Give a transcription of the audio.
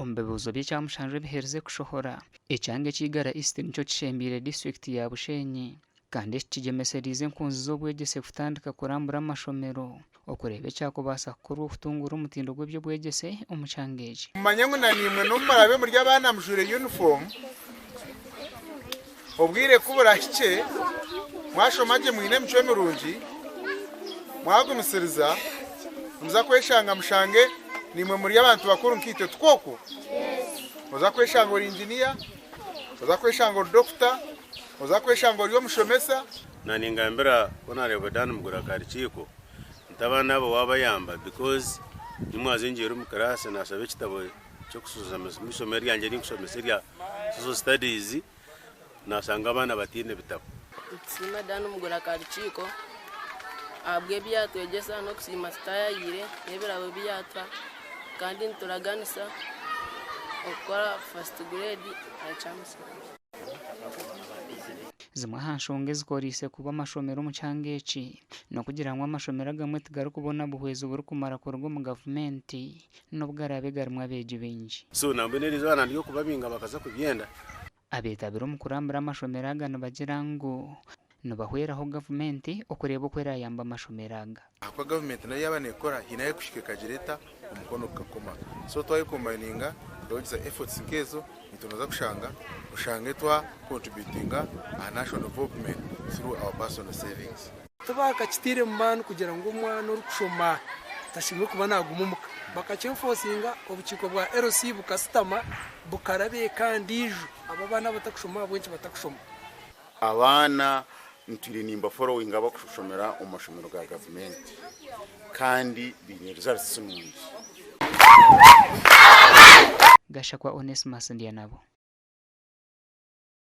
Ombebuzo by'ekyamushanje bihereze kushohora ekyange kigara East nico kishembire district ya Bushenyi kandi ekigemeserize enkunzi z'obwegyese kutandika kurambura amashomero okureba ekyakubasa kukora okutungura omutindo gw'ebyobwegyese omu kyanga eki. Mumanye ngu na nimwe n'omumarabe muri abaana mujwire uniform obwire kubura hike mwashoma gye mwine emico mirungi mwagumisiriza muza kweshanga mushange nimwe muri abantu bakuru nkite twoko muza kweshanga ori engineer muza kweshanga ori doctor muza kweshanga ori omushomesa na ningambira Honorable Dan Mugurakari Chiko ntabana abo wabayamba because nimwazinjira mu class nasabe kitabo cyo kusuzama misomero yanjye n'kusomesa rya social studies nasanga abana batine bitabo. Sima Dan Mugurakari Chiko abwe byatwegesa no kusima stayire nebirabo byatra kandi nturaganisa okora first grade achamusa. Zimwe ha nshonga ezikorise kuba amashomero mu kyanga eki no kugira ngu amashomero agamwe tigari kubona buhwezo buri kumara kuruga mu gavumenti n'obugarabe garimwe abeegi bingi. So nambeneriza abana ndiyo kubabinga bakaza kubyenda abetabire omu kurambura amashomero aga nibagira ngu nibahweraho gavumenti okureba oku erayamba amashomero aga. Akwa gavumenti nayo yaba nekora hinayo kushika kagireta omukono gukakoma so twayikombininga twagiza efforts nkezo nitunoza kushanga ushange twa contributinga a national development through our personal savings. Tubaka kitire mu manu kugira ngo umwana uri kushoma tashimwe kuba nagumumuka bakacyenfosinga obukiko bwa LC bukasitama bukarabe kandi ijo aba bana batakushoma bwenshi batakushoma abana ntiri nimba following abakushomera umashomero ga government kandi bine results nungi. Gashakwa Onesimus Ndianabo.